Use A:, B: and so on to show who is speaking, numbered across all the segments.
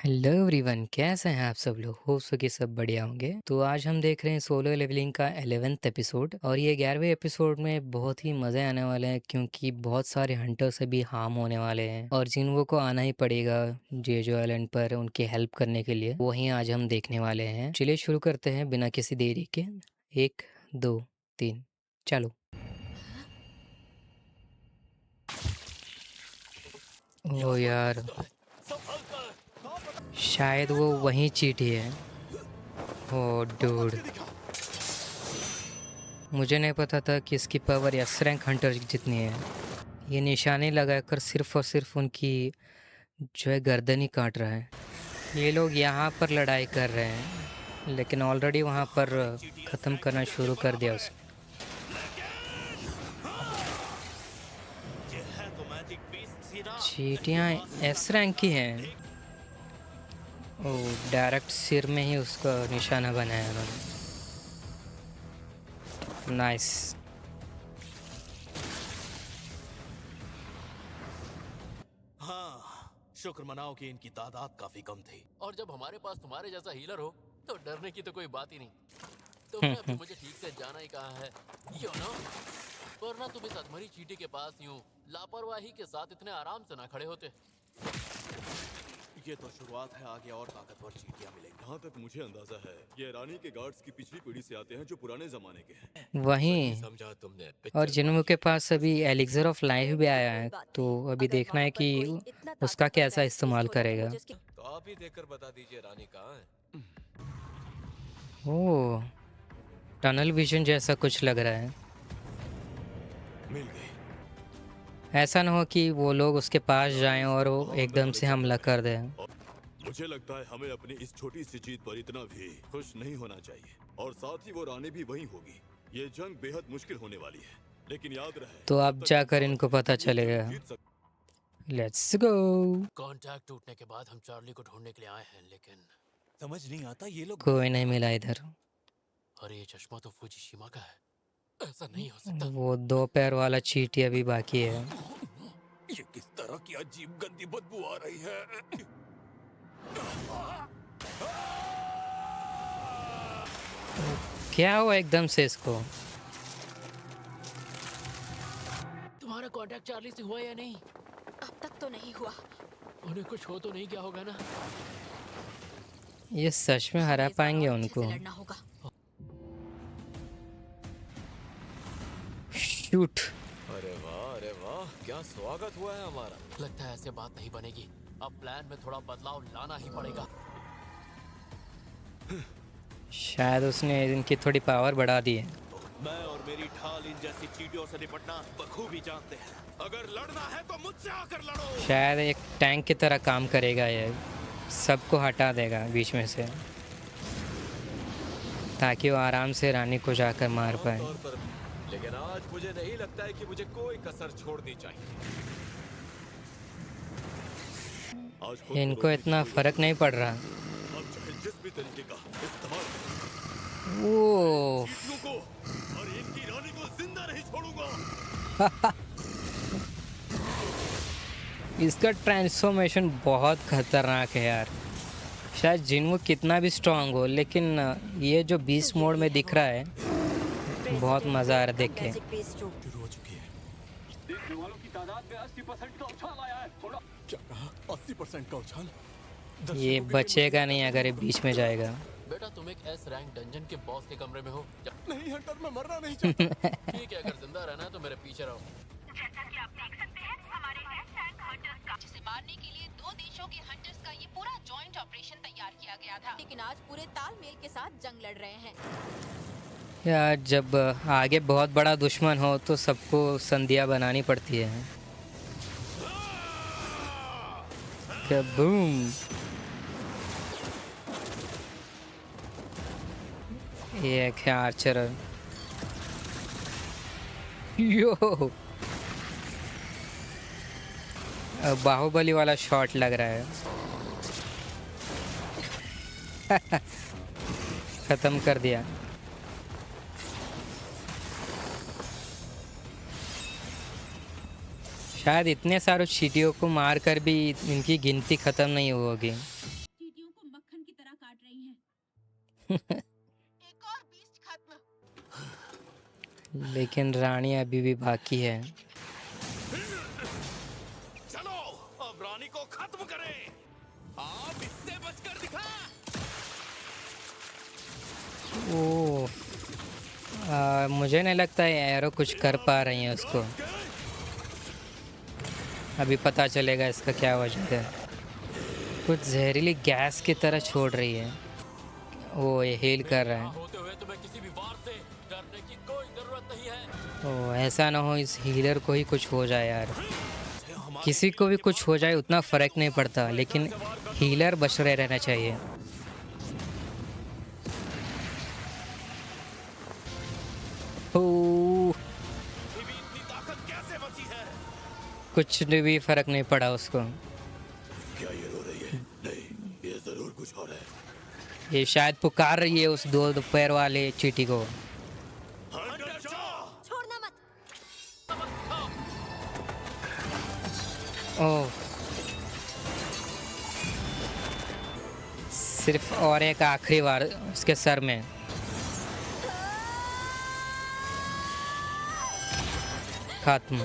A: Hello everyone, कैसे हैं आप सब लोग। होप सो कि सब बढ़िया होंगे। तो आज हम देख रहे हैं सोलो लेवलिंग का 11th एपिसोड और ये 11वें एपिसोड में बहुत ही मज़े आने वाले हैं क्योंकि बहुत सारे हंटर्स अभी हार्म होने वाले हैं और जिनको को आना ही पड़ेगा जेजो आइलैंड पर उनकी हेल्प करने के लिए। वही आज हम देखने वाले हैं। चलिए शुरू करते हैं बिना किसी देरी के। 1 2 3 चलो। ओ यार, शायद वो वही चींटी है। ओ डूड, मुझे नहीं पता था कि इसकी पावर एस रैंक हंटर जितनी है। ये निशाने लगाकर सिर्फ और सिर्फ उनकी जो है गर्दन ही काट रहा है। ये लोग यहाँ पर लड़ाई कर रहे हैं लेकिन ऑलरेडी वहाँ पर ख़त्म करना शुरू कर दिया उसने। चींटियाँ एस रैंक की हैं। ओ, डायरेक्ट सिर में ही उसका निशाना बनाया उन्होंने। नाइस।
B: हाँ, शुक्र मनाओ कि इनकी तादाद काफी कम थी।
C: और जब हमारे पास तुम्हारे जैसा हीलर हो तो डरने की तो कोई बात ही नहीं। तुमने अभी मुझे ठीक से जाना ही कहा है, यू नो। वरना तुम इस अधमरी चींटी के पास यूं लापरवाही के साथ इतने आराम से ना खड़े होते।
B: ये तो शुरुआत है, आगे और ताकतवर चींटियां मिलेंगी।
D: जहाँ तक मुझे अंदाजा है, ये रानी के गार्ड्स की पिछली पीढ़ी से आते हैं जो पुराने जमाने के हैं।
C: सही
A: वहीं
C: समझा तुमने।
A: और
C: पिक्चर
A: जिन्हों के पास अभी एलिक्सर ऑफ लाइफ भी आया है, तो अभी देखना है कि उसका कैसा इस्तेमाल करेगा।
C: तो आप ही देखकर बता दीजिए रानी कहाँ है।
A: ओह, टनल विजन जैसा कुछ लग रहा है।
B: मिल गई।
A: ऐसा ना हो कि वो लोग उसके पास जाएं और वो एकदम से हमला कर दें।
D: मुझे लगता है हमें अपनी इस छोटी सी जीत पर इतना भी खुश नहीं होना चाहिए, और साथ ही वो रानी भी वहीं होगी। ये जंग बेहद मुश्किल होने वाली है, लेकिन याद रहे
A: तो अब जाकर इनको पता चलेगा। Let's go.
C: कांटेक्ट टूटने के बाद हम चार्ली को ढूंढने के लिए आए हैं, लेकिन
B: समझ नहीं आता ये लोग
A: कोई नहीं मिला इधर।
C: अरे ये चश्मा तो फुजीशिमा का है। ऐसा नहीं हो सकता।
A: वो 2 पैर वाला चींटी अभी बाकी है।
B: ये किस तरह की अजीब गंदी बदबू आ रही है।
A: क्या हुआ एकदम से इसको।
C: तुम्हारा कांटेक्ट चार्ली से हुआ या नहीं?
E: अब तक तो नहीं हुआ।
C: उन्हें कुछ हो तो नहीं क्या होगा ना?
A: ये सच में हरा
E: हमें इस बार
A: पाएंगे
E: और अच्छे
A: उनको।
E: से लड़ना होगा।
A: शूट।
C: अरे वाह, क्या स्वागत हुआ है हमारा। लगता है ऐसे बात नहीं बनेगी। अब प्लान में थोड़ा बदलाव लाना ही पड़ेगा।
A: शायद उसने इनकी थोड़ी पावर बढ़ा दी है।
B: मैं और मेरी ढाल इन जैसी चींटियों से निपटना बखूबी जानते हैं। अगर लड़ना है तो मुझसे आकर लड़ो।
A: शायद एक टैंक की तरह काम करेगा ये, सबको हटा देगा बीच में से ताकि वो आराम से रानी को जाकर मार पाए।
C: आमतौर पर, लेकिन आज मुझे नहीं लगता है कि मुझे कोई कसर छोड़नी चाहिए।
D: आज खुद को
A: इनको
D: रोकने
A: इतना
D: की कोई
A: फर्क नहीं पड़ रहा।
D: अब चाहे जिस भी तरीके का इस्तेमाल करें,
A: वो
D: चींटियों को और इनकी रानी को जिंदा नहीं छोड़ूंगा।
A: इसका ट्रांसफॉर्मेशन बहुत खतरनाक है यार। शायद जिनवो कितना भी स्ट्रांग हो, लेकिन ये जो बीस्ट मोड में दिख रहा है बहुत मज़ा आ रहा है देख के।
B: शुरू हो चुकी है।
F: देखने वालों की तादाद में 80% का उछाल आया है। थोड़ा
B: क्या कहा? 80% का उछाल।
A: ये बचेगा नहीं अगर ये बीच में जाएगा।
C: बेटा तुम एक एस रैंक डंजन के बॉस के कमरे में हो।
B: नहीं हंटर, मैं मरना नहीं चाहता।
C: ठीक है, अगर जिंदा रहना है तो मेरे पीछे रहो।
G: जैसा कि आप देख सकते हैं, हमारे एस रैंक हंटर्स का जिसे मारने के लिए 2 देशों के हंटर्स का ये पूरा जॉइंट ऑपरेशन तैयार किया गया था।
E: लेकिन आज पूरे तालमेल के साथ जंग लड़ रहे हैं।
A: यार जब आगे बहुत बड़ा दुश्मन हो तो सबको संधियाँ बनानी पड़ती है। कबूम। ये एक है आर्चर। यो, बाहुबली वाला शॉट लग रहा है। खत्म कर दिया। शायद इतने सारे चींटियों को मारकर भी इनकी गिनती खत्म नहीं होगी।
G: एक और बीस्ट खत्म।
A: लेकिन रानी अभी भी बाकी है।
B: चलो अब रानी को खत्म करें। आप इससे बचकर दिखा।
A: ओ मुझे नहीं लगता है एरो कुछ कर पा रही है उसको। अभी पता चलेगा इसका क्या वजह है। कुछ जहरीली गैस की तरह छोड़ रही है। वो ये हील कर रहा है।
C: होते हुए तुम्हें किसी भी वार से डरने की कोई जरूरत नहीं है।
A: ओ ऐसा ना हो इस हीलर को ही कुछ हो जाए यार। किसी को भी कुछ हो जाए उतना फ़र्क नहीं पड़ता, लेकिन हीलर बच रहे रहना चाहिए। ओ
B: भी इतनी ताकत कैसे बची है?
A: कुछ भी फ़र्क नहीं पड़ा उसको।
D: क्या ये रो रही है? नहीं, ये जरूर कुछ और है।
A: ये शायद पुकार रही है उस दो पैर वाले चींटी को।
B: हंटर जाओ।
E: छोड़ना मत।
A: ओह सिर्फ और एक आखिरी बार उसके सर में। खत्म।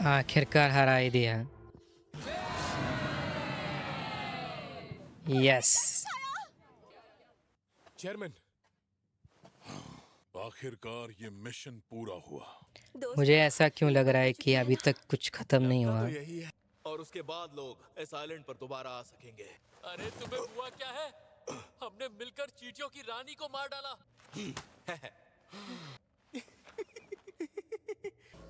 A: आखिरकार हरा ही दिया। यस
D: चेयरमैन, आखिरकार ये मिशन पूरा हुआ।
A: मुझे ऐसा क्यों लग रहा है कि अभी तक कुछ खत्म नहीं हुआ।
B: तो यही है और उसके बाद लोग इस आइलैंड पर दोबारा आ सकेंगे।
C: अरे तुम्हें हुआ क्या है? हमने मिलकर चींटियों की रानी को मार डाला।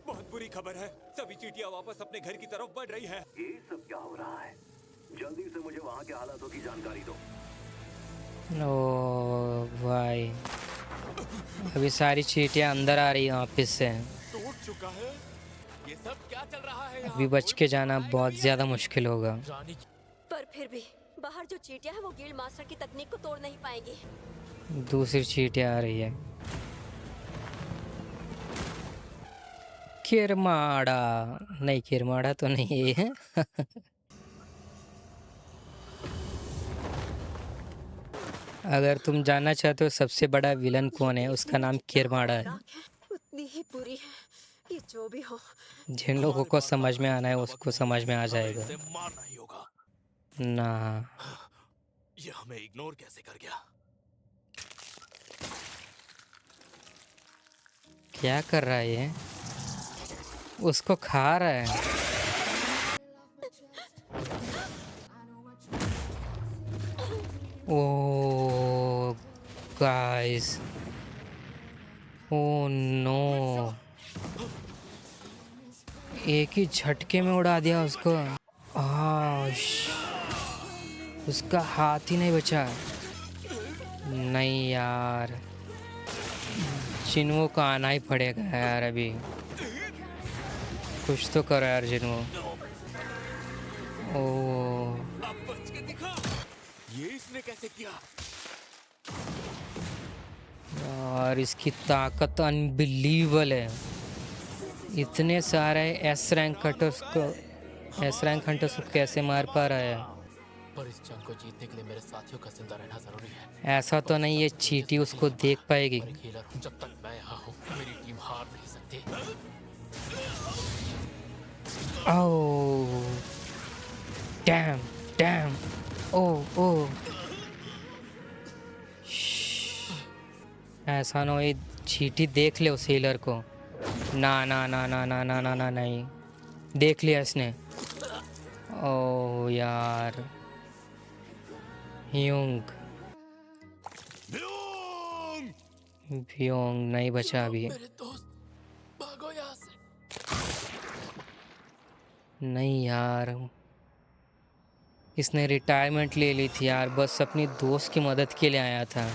F: बहुत बुरी खबर है, सभी चींटियां वापस अपने घर की तरफ बढ़ रही है।
H: ये सब क्या हो रहा है? जल्दी से मुझे वहाँ के हालातों की जानकारी दो।
A: ओ भाई अभी सारी चींटियां अंदर आ रही हैं वापस से।
C: टूट चुका है। ये सब क्या चल रहा है यहाँ?
A: अभी बच के जाना बहुत ज़्यादा मुश्किल होगा।
C: रानी की
E: पर फिर भी बाहर जो चींटियां हैं वो गिल्ड मास्टर की तकनीक को तोड़ नहीं पाएंगी।
A: दूसरी चींटियां आ रही है। किरमाड़ा नहीं, किरमाड़ा तो नहीं है। अगर तुम जानना चाहते हो सबसे बड़ा विलन कौन है, उसका नाम किरमाड़ा है।
E: उतनी ही बुरी है। ये जो भी हो।
A: जिन लोगों को समझ में आना है उसको समझ में आ जाएगा।
B: इसे मारना ही होगा।
A: ना
B: ये हमें इग्नोर कैसे कर गया?
A: क्या कर रहा है ये? उसको खा रहा है। ओ गाइस, ओ नो, एक ही झटके में उड़ा दिया उसको। आश, उसका हाथ ही नहीं बचा। नहीं यार, जिन्हों को आना ही पड़ेगा यार। अभी कुछ तो करो यार जिन्हों। ओ
B: अब बच के दिखा। ये इसने कैसे किया?
A: और इसकी ताकत अनबिलीवेबल है। इतने सारे एस रैंक हंटर्स को कैसे मार पा रहा है?
C: पर इस जंग को जीतने के लिए मेरे साथियों का जिंदा रहना जरूरी है।
A: ऐसा तो नहीं ये चींटी उसको देख पाएगी।
C: मैं एक हीलर हूं, जब तक मैं यहाँ हूँ मेरी टीम हार नहीं सकती।
A: ओह डैम डैम, ओह ओह, ऐसा ना हो ये चींटी देख ले उस हीलर को। ना ना ना ना ना ना ना ना नहीं, देख लिया इसने। ओह यार, ह्यूंग भ्योंग नहीं बचा अभी।
C: मेरे दोस्त भागो यहाँ से।
A: नहीं यार, इसने रिटायरमेंट ले ली थी यार, बस अपनी दोस्त की मदद के लिए आया था।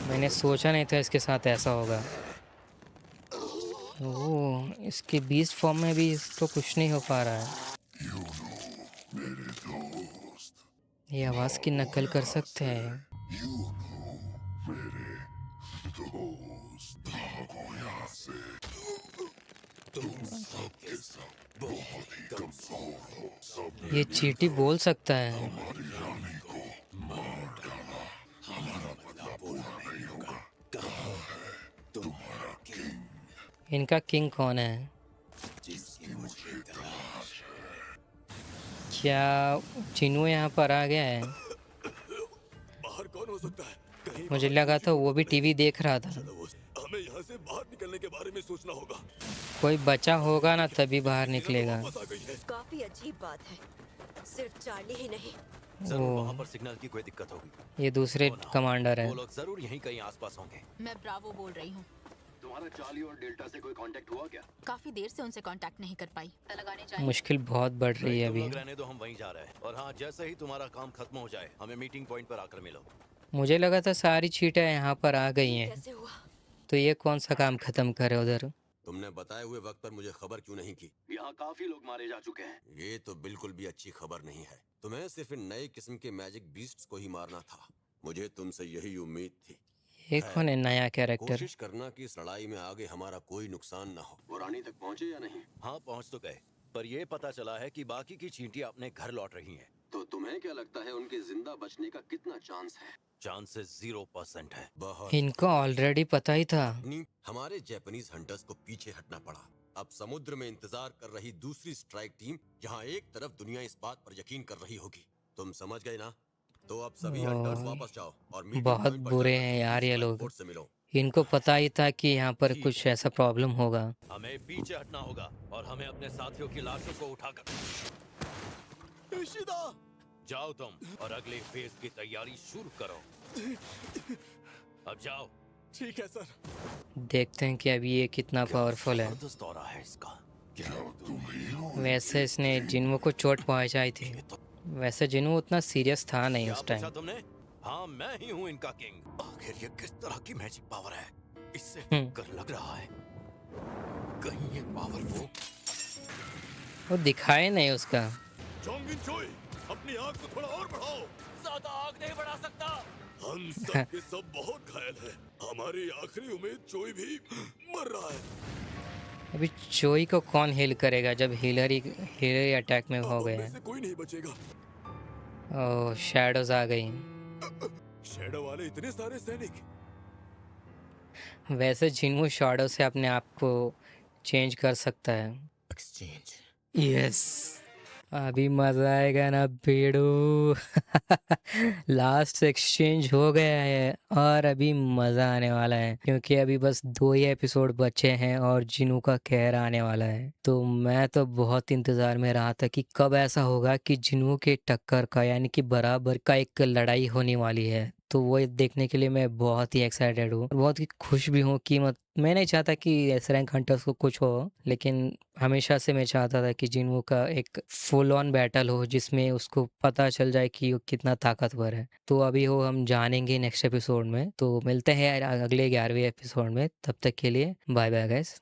A: मैंने सोचा नहीं था इसके साथ ऐसा होगा। ओह, इसके बीस्ट फॉर्म में भी इसको कुछ नहीं हो पा रहा है। ये आवाज़ की नकल कर सकते हैं। ये चींटी बोल सकता है। इनका किंग कौन है? क्या चिनू यहाँ पर आ गया है?
D: बाहर कौन हो सकता है? कहीं
A: मुझे लगा था वो भी टीवी देख रहा था।
D: चलो, हमें यहाँ से बाहर निकलने के बारे में सोचना होगा।
A: कोई बचा होगा ना तभी बाहर निकलेगा।
D: वापस आ गई है।
E: काफी अजीब बात है, सिर्फ चार्ली ही नहीं।
B: जरूर
A: ओ।
B: वहाँ पर सिग्नल की कोई दिक्कत होगी।
A: ये दूसरे कमांडर है।
B: वो लोग जरूर यहीं कहीं आसपास होंगे।
G: मैं ब्रावो बोल रही हूँ।
H: तुम्हारा चार्ली और डेल्टा से कोई कांटेक्ट हुआ क्या?
G: काफी देर से उनसे कांटेक्ट नहीं कर पाई। पता लगाने चाहिए।
A: मुश्किल बहुत बढ़ रही है
B: तुम
A: अभी।
B: लोग रहने दो, हम वहीं जा रहे हैं। और हाँ, जैसे ही तुम्हारा काम खत्म हो जाए हमें मीटिंग पॉइंट पर आकर मिलो।
A: मुझे लगा था सारी चीटें यहाँ पर आ गई हैं,
E: कैसे हुआ?
A: तो ये कौन सा काम खत्म करे उधर?
I: तुमने बताए हुए वक्त पर मुझे खबर क्यों नहीं की?
H: यहाँ काफी लोग मारे जा चुके हैं।
I: ये तो बिल्कुल भी अच्छी खबर नहीं है। तुम्हें सिर्फ इन नए किस्म के मैजिक बीस्ट्स को ही मारना था। मुझे तुमसे यही उम्मीद थी।
A: ये कौन है नया कैरेक्टर?
I: कोशिश करना कि इस लड़ाई में आगे हमारा कोई नुकसान ना हो।
H: वो रानी तक पहुँचे या नहीं?
B: हाँ, पहुँच तो गए, पर ये पता चला है कि बाकी की चींटियां अपने घर लौट रही हैं।
H: तो तुम्हें क्या लगता है उनके जिंदा बचने का कितना चांस है?
B: चांसेस 0% है।
I: बहुत
A: इनको ऑलरेडी पता ही था।
I: हमारे जापानीज हंटर्स को पीछे हटना पड़ा। अब समुद्र में इंतजार कर रही दूसरी स्ट्राइक टीम यहाँ एक तरफ दुनिया इस बात पर यकीन कर रही होगी। तुम समझ गए ना? तो अब सभी हंटर्स वापस जाओ और मीटिंग
A: बहुत
I: पॉइंट पर
A: बुरे
I: जाकर
A: हैं यार ये
I: स्ट्राइक
A: लोग।
I: फोर्स से मिलो।
A: इनको पता ही था कि यहाँ पर कुछ ऐसा प्रॉब्लम होगा।
B: हमें पीछे हटना होगा और हमें अपने साथियों की लाशों को उठाकर
D: इशिदा!
B: जाओ तुम और अगले फेज की तैयारी शुरू करो। अब जाओ।
D: ठीक है सर।
A: देखते हैं कि अभी ये कितना पावरफुल है।
B: जबरदस्त दौरा है इसका।
A: वैसे इसने जिन्हों को चोट पहुंचाई थी। वैसे जिन्हों उतना सीरियस था नहीं
B: क्या
A: उस
B: पूछा
A: टाइम।
B: तुमने? हाँ, मैं ही हूँ इनका किंग। आखिर ये किस तरह की मैजिक पावर है? इससे कर लग रहा है कहीं ये पावर
A: वो दिखाए नहीं उसका।
D: जोंगिन चोई, अपनी आग को थोड़ा और बढ़ाओ।
C: ज्यादा आग नहीं बढ़ा सकता।
D: हम सब के सब बहुत घायल हैं। हमारी आखिरी उम्मीद चोई भी मर रहा है।
A: अभी चोई को कौन हील करेगा जब हीलर अटैक में हो
D: अब
A: गए
D: उनमें
A: हैं।
D: से कोई नहीं बचेगा।
A: ओह, शैडोज आ गई।
D: शैडो वाले इतने सारे सैनिक।
A: वैसे जिन्हों शैडो से अपने आप को चेंज कर सकता है।
B: एक्सचेंज।
A: यस, अभी मजा आएगा ना बेड़ू। लास्ट एक्सचेंज हो गया है और अभी मजा आने वाला है, क्योंकि अभी बस 2 ही एपिसोड बचे हैं और जिनू का कहर आने वाला है। तो मैं तो बहुत इंतजार में रहा था कि कब ऐसा होगा कि जिनू के टक्कर का यानी कि बराबर का एक लड़ाई होने वाली है। तो वो देखने के लिए मैं बहुत ही एक्साइटेड हूँ, बहुत ही खुश भी हूँ कि मैं नहीं चाहता कि एस रैंक हंटर्स को कुछ हो, लेकिन हमेशा से मैं चाहता था कि जिन्हों का एक फुल ऑन बैटल हो जिसमें उसको पता चल जाए कि वो कितना ताकतवर है। तो अभी वो हम जानेंगे नेक्स्ट एपिसोड में। तो मिलते हैं अगले 11वें एपिसोड में। तब तक के लिए बाय बाय गाइस।